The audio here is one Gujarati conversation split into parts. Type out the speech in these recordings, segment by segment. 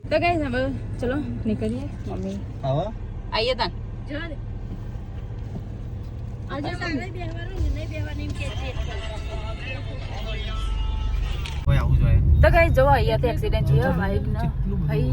तो गाइस अब चलो निकलिए मम्मी આવો आइए तन કોઈ આવું જોઈએ तो गाइस जो आइए थे एक्सीडेंट हुआ बाइक ना भाई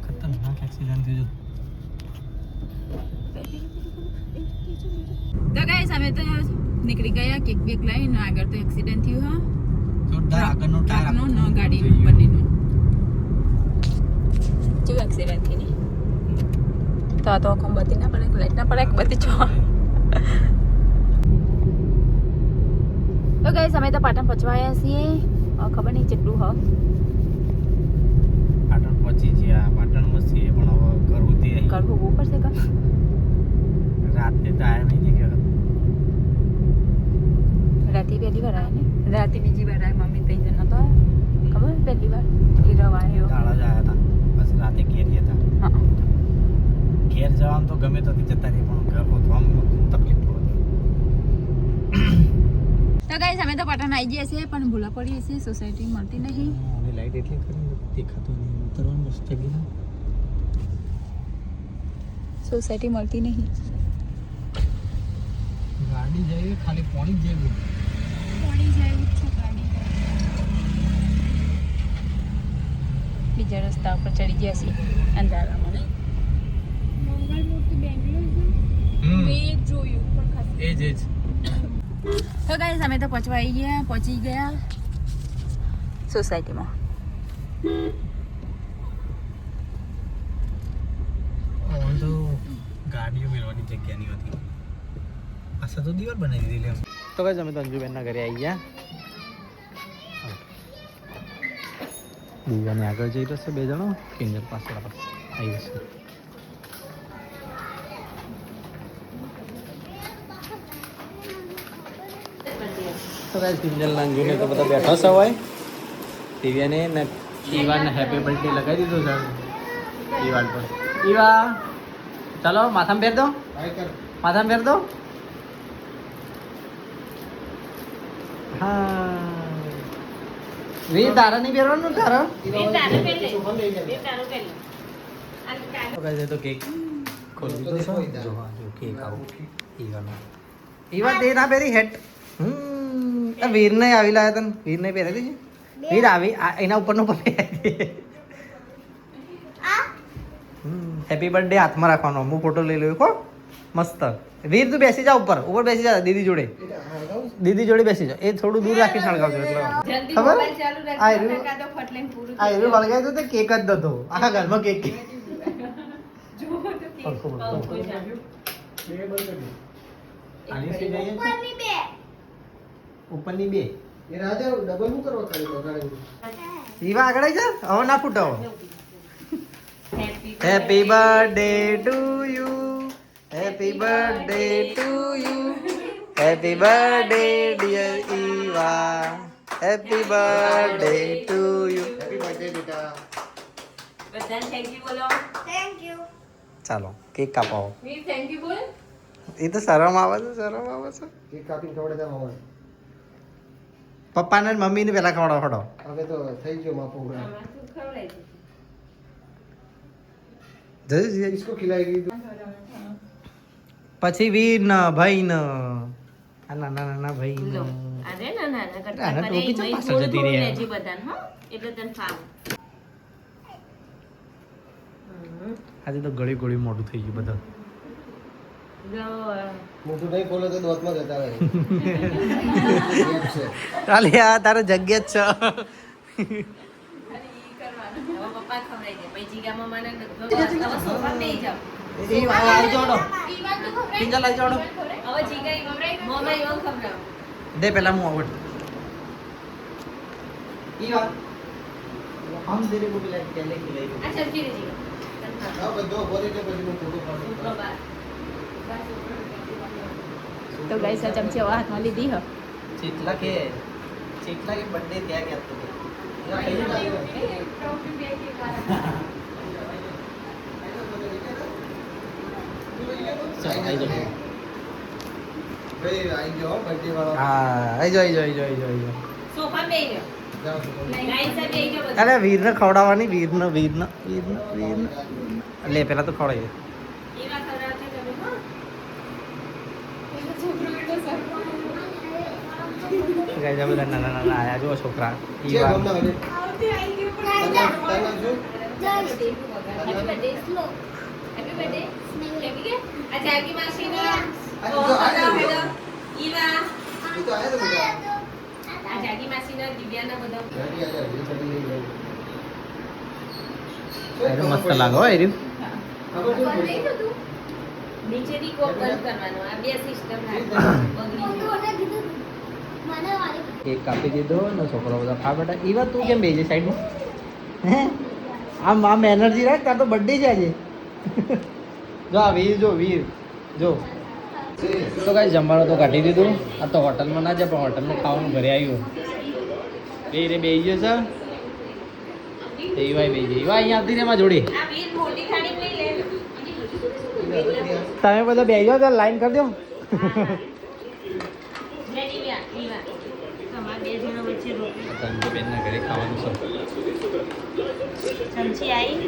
ખતરનાક એક્સિડન્ટ થયો तो गाइस हमें तो निकली गया केक वेक लाइन आगर तो एक्सीडेंट थयो हा જોરદાર આગળનો ટાયર નો નો ગાડી બની નો जो एक्सीडेंट थी नहीं तो खंबती ना पड़े लाइट ना पड़े बत्ती छो तो गाइस हमें तो पाटण पहुंचवाया છીએ ખબર નહીં કેટલું હ પાટણ પહોંચી ગયા પાટણમાં છીએ પણ હવે કરવું તે કરવું ઉપર છે કા રાતે તો આયા નહીં ને કે રાતે પહેલી વાર આયા ને રાતે બીજી વાર આયા મમ્મી તઈ જન નતો ખબર પહેલી વાર એ રવાયો દાડા જ આયા હતા બસ રાતે ઘેર ગયા હતા હા ઘેર જવાનું તો ગમે તો જતા રહી પણ ઘર પહોંચવામાં તકલીફ પડે તો ગાઈસ અમે તો પાટણ આવી ગયા છીએ પણ ભૂલા પડી છે સોસાયટી મળતી નહીં અને લાઈટ એટલે કરી દેખાતું નહીં ઉતરવાનું બસ જગ્યા સોસાયટી મળતી નહીં ગાડી જઈએ ખાલી પાણી જ જેવું પડી જાય છે ગાડી બીજા રસ્તા ઉપર ચડી ગયા છીએ અંધારામાં મંગળમૂર્તિ બેંગ્લોર મેં જોયું પણ ખાસ એ જ તો ગાઈસ અમે તો પહોંચી ગયા સોસાયટીમાં તો ગાડીઓ મેળવાની જગ્યા નહીં હતી પાછા તો દિવાલ બનાવી દીધી એમ તો કઈ અમે તો અંજુબેનના ઘરે આવી ગયા દિવાલની આગળ જઈ રહેશે બે જણો કિંજલ પાછળ આવી જશે તો ગાઈસ કિંજલ ના અંજુને તો બધા બેઠા છે હોય દિવ્યાને ને ઈવાને હેપી બર્થડે લગાવી દીધો છે ઈવાન પર ઈવા ચાલો માથામાં ફેર દો માથામાં ફેર દો હા વી તારા નહીં પહેરવાનું તારા તો કેક ખોલી દીધો છે જો હા જો કેક આવું ઈવાનો ઈવા તે ના પહેરી હેટ આ વીર ને આવી લાયા તને વીર ને પહેરી દીધી વીર આવી એના ઉપરનો પહેરી હેપી બર્થડે હાથમાં રાખવાનો હું ફોટો લઈ લઉં કો મસ્ત વીર તું બેસી જા ઉપર બેસી જા દીદી જોડે બેસી જા એ થોડું દૂર રાખી સળગાવજો એટલે ખબર આ એરું વળગાય તો તે કેક જ દતો આખા ઘરમાં કેક ઉપરની બે એ રાજા ડબલ નું કરવા ખાલી ઈવા આગળ આવી જા હવે ના ફૂટાવો Happy birthday to you. Happy birthday to you. Happy birthday dear Eva. Happy birthday to you. Happy birthday beta. બધા થેન્ક યુ બોલો થેન્ક યુ ચાલો કેક કાપાવો વી થેન્ક યુ બોલ એ તો શરમ આવે છે કેક કાપી ખવડે દે મામા પપ્પાને મમ્મીને પહેલા ખવડાવો હવે તો થઈ ગયો માપો ખવડાવી इसको खिलाएगी પછી વીર ન ભાઈ ન નાના ભાઈ ન અરે ના કરતા આના ટોપી તો પાછળ જતી રહી લેજી બધાન હો એટલે તને ફાવ આજે તો ગળી મોઢું થઈ ગયું બધા મોટું નહીં ખોલે તો દોતમાં જતા રહે ચાલે આ તારે જગ્યા જ છે પપ્પા ખવડાઈ દે પછી જીગામાં મને સોફા નહીં જાવ એ આવી જોડો ઈવાન તો ખવડાઈ પિંજલ આવી જોડો હવે જીગા ખવડાઈ મોમા ઈવાન ખવડાવ દે પેલા હું આવડ ઈવા હમ તેરે કો પેલા પહેલે ખિલાઈ આ સબ્જી રે જીગા હા બધો બોલે કે પછી હું ફોટો પાડું તો ગાઈસ આ ચમચી હવે હાથમાં લીધી હ ચેટલા કે બર્થડે ત્યાં ગયા તો ભાઈ આવી ગયો બર્થડે વાળો હા આઈ જો સોફા બેહી ગયો જાઓ છો. અરે વીરને ખવડાવવાની વીરને લે પેલા તો ખવડાવી દે ગાઈસ આ બધા નાના નાના આયા જો છોકરા જે ઈવા ગમના હવે. તાના જો. આ તો આયા ને. એ તો આયા તો બેટા. ગાડી આયા, એ ચડી લઈ જાય. આ મસ્ત લાગો હો એરી ખબર છે ને? નીચેથી કોક બંધ કરવાનો આ બે સિસ્ટમ કેક કાપી દીધો ને છોકરો બધા ખા બેટા ઈવા તું કેમ બેજે સાઈડમાં હે આમ એનર્જી રાખ તાર તો બર્થડે છે આજે જો આ વીર જો તો કાંઈ જમવાનું તો કાઢી દીધું આ તો હોટલમાં ના જાય પણ હોટલમાં ખાવાનું ઘરે આવ્યું રે બે ગયો છે એવાય બે જાય એવા અહીંયા આવતી ને એમાં જોડી આ વીર મોટી થાળી લઈ લે તમે બધા બે જાઓ તો લાઈન કરી દો તમારા બે જણા વચ્ચે રોટી બેનના ઘરે ખાવાનું છે ચમચી આવી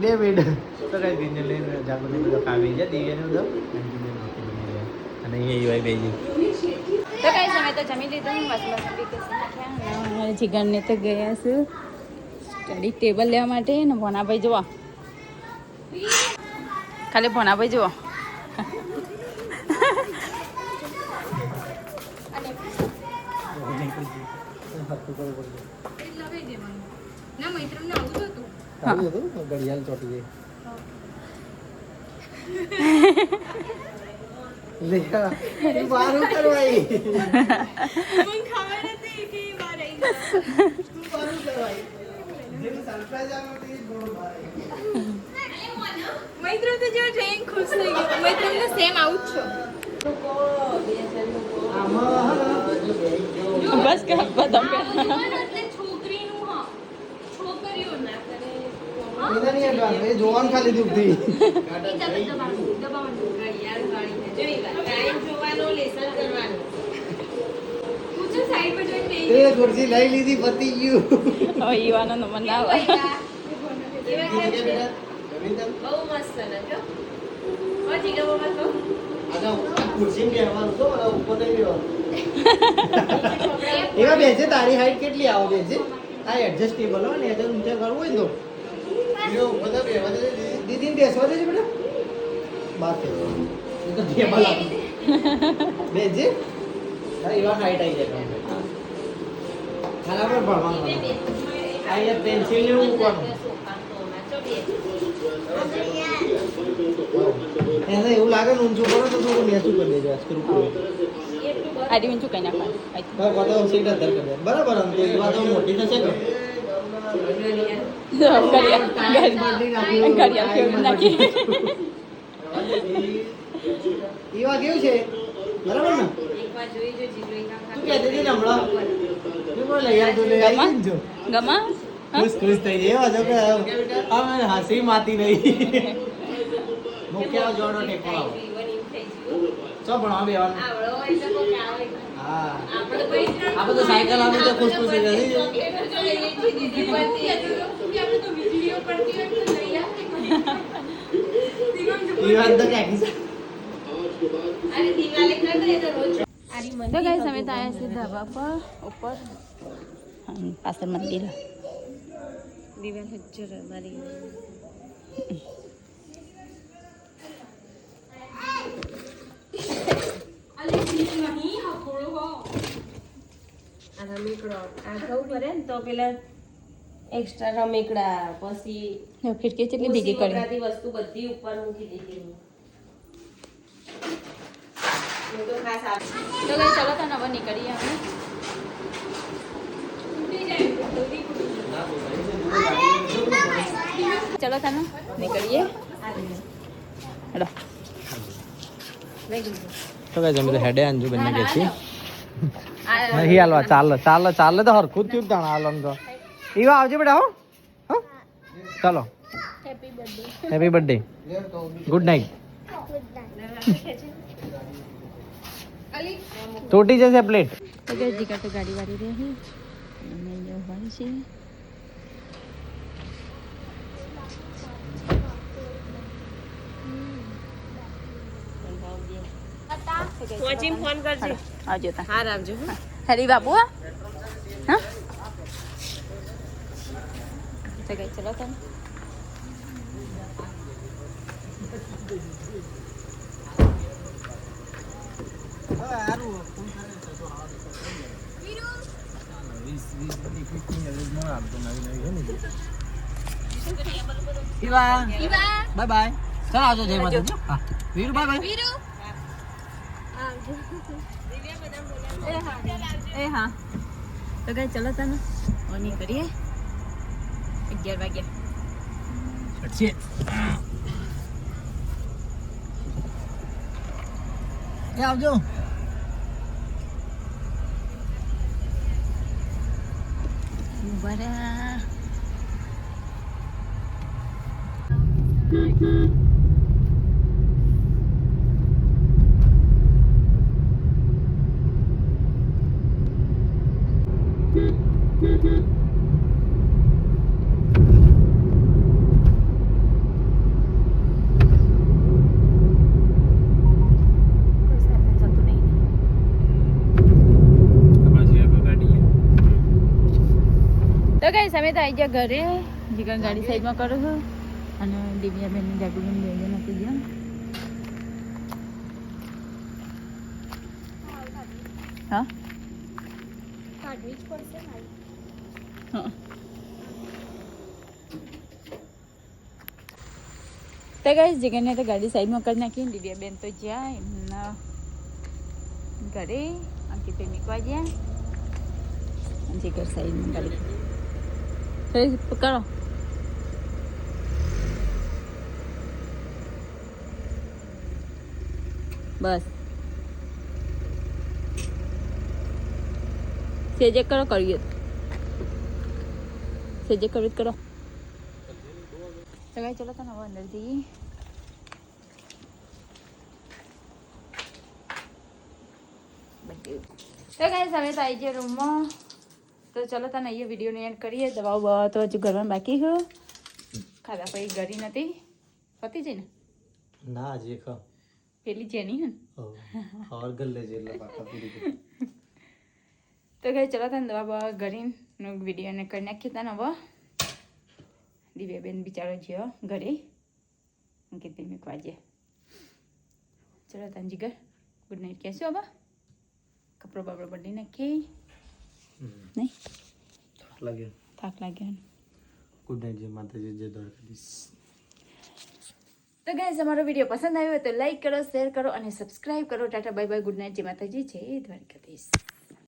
બે મિનિટ તો કઈ દિને લઈને જાગો બધા ખાવી જાય દિવ્યાને બધો અને અહીંયા એવાય બે જાય તો કઈ સમય તો જમી લીધું મસ્ત જીગરને તો ગયા છું સ્ટડી ટેબલ લેવા માટે ને ભોનાભાઈ જોવા ખાલી ભોનાભાઈ જુઓ ઘડિયાળ ચોટી જાય બારું કરવાઈ મૈત્ર તો જો ટ્રેન ખુશ થઈ ગઈ મૈત્ર ને સેમ આવું જ છો બસ કે બધા છોકરીનું હા છોકરીઓ ના કરે એના નહીં અડવાનું એ જોવાનું ખાલી દુઃખથી એ ખુરશી લઈ લીધી પતી ગયું હવે ઈવાનો નંબર ના આવે બહુ મસ્ત ને હજી ગમો તો ખુરશી બેહવાનું તો મારા ઉપર નહીં બેહવાનું. એવા બેસે તારી હાઈટ કેટલી આવે બેસે આ એડજસ્ટેબલ હોય ને એટલે ઊંચા કરવું હોય તો બીજો બધા બેહવા દે દીદી. દીદીને બેસવા દેજો બેટા બાર એ તો ટેબલ આપે બેસજે તારી એવા હાઈટ આવી જાય ખાના પર ભણવાનું અહીંયા પેન્સિલ ને મૂકવાનું એને એવું લાગે ને ઊંચું પડે તો થોડું નીચું કરી દેજો સ્ક્રૂ કરો આડી ઊંચું કઈ નાખવાનું બધો સીટ અંદર કરી દે બરાબર આમ તો એવા તો મોટી થશે કે ઘડિયાળ કેવું નાખી એવા કેવું છે બરાબર ને એકવાર જોઈ જો જીગરી તું કહેતી હતી ને હમણાં તું બોલ લઈ આવ તું લઈ આવી જો ગમા ખુશ થઈ જાય એવા જો કે આમ હસી માતી નહીં મુખ્ય જોડો ટેકો આવો ચો ભણવા બેવાનું આવડો હોય તો કોક આવે હા આપણે કોઈ આપણે તો સાયકલ આવી તો ખુશ થઈ જશે એ વાત તો ક્યાં અરે દિવાલે કર દે તો રોજ તો કઈ સમય તો આવ્યા છે ધાબા પર ઉપર પાછળ મંદિર દિવાલ હજ્જર મારી આ રમેકડો આ થવું પડે ને તો પેલા એક્સ્ટ્રા રમેકડા પછી ખિડકી કેટલી ભેગી કરી વપરાતી વસ્તુ બધી ઉપર મૂકી દીધી હું તો ખાસ આપ તો કઈ ચલો તો હવે નીકળીએ અમે ચલો તને નીકળીએ હેડો તો કઈ જમી તો હેડે અંજુ બંને કે છે નહીં હાલવા ચાલે તો હરખું થયું તાણ હાલવાનું તો એવા આવજે બેટા હો ચાલો હેપી બર્થડે ગુડ નાઇટ તૂટી જશે પ્લેટ. તો ગઈ જીગર તો ગાડી વાળી રહી અને અહીંયા ઉભાની છે. પહોંચીને ફોન કરજે. આવજો તા. હા આવજો. હરી બાબુ હા તો ગઈ ચલો તને બાય બાય. ચાલ આવજો જય માતાજી. હા વીરુ બાય બાય. એ હા તો ગઈ ચલો તને ઓની કરીએ 11 વાગ્યા. આવજો. ઉભા રહ્યા. તો કઈ સમય તો આવી ગયા ઘરે. જીગર ગાડી સાઈડમાં કરું છું અને દિવ્યા બેન જાગુ બેન બે જણ આપી ગયા. હા હા તો કઈ જીગરને તો ગાડી સાઈડમાં કરી નાખી. દિવ્યા બેન તો જ્યાં એમના ઘરે અંકિતે મૂકવા ગયા. જીગર સાઈડમાં ગાડી પકડો. બસ સેજે કરો કરીએ સેજે કરી કરો. તો કઈ ચલો તને હવે અંદર જઈએ. તો કઈ સમય તો આવી ગયા રૂમમાં. તો ચલો તને અહીંયા વિડીયોને એન્ડ કરીએ. દવાઓ બવા તો હજુ ઘરવાનું બાકી છે. ખાધા પછી ઘરી નથી પતી જાય ને ના જે ખા પેલી જેની હે ઓર ગલ્લે જે લે પાકા પૂરી. તો કઈ ચલો તને દવા બવા ઘરીનો વિડીયોને કરી નાખીએ. તને હવે દિવ્યાબેન બિચારો જ્યો ઘરે અંકિત મૂકવા જાય. ચલો તને જીગર ગુડ નાઇટ કહેશું હવે. કપડો બાપડો બદલી નાખીએ. નહીં થાક લાગ્યો. ગુડ નાઇટ જય માતાજી જય દ્વારકાધીશ. તો ગાઈસ અમારો વિડીયો પસંદ આવ્યો હોય તો લાઈક કરો, શેર કરો અને સબસ્ક્રાઇબ કરો. Tata bye bye. Good night જય માતાજી જય દ્વારકાધીશ.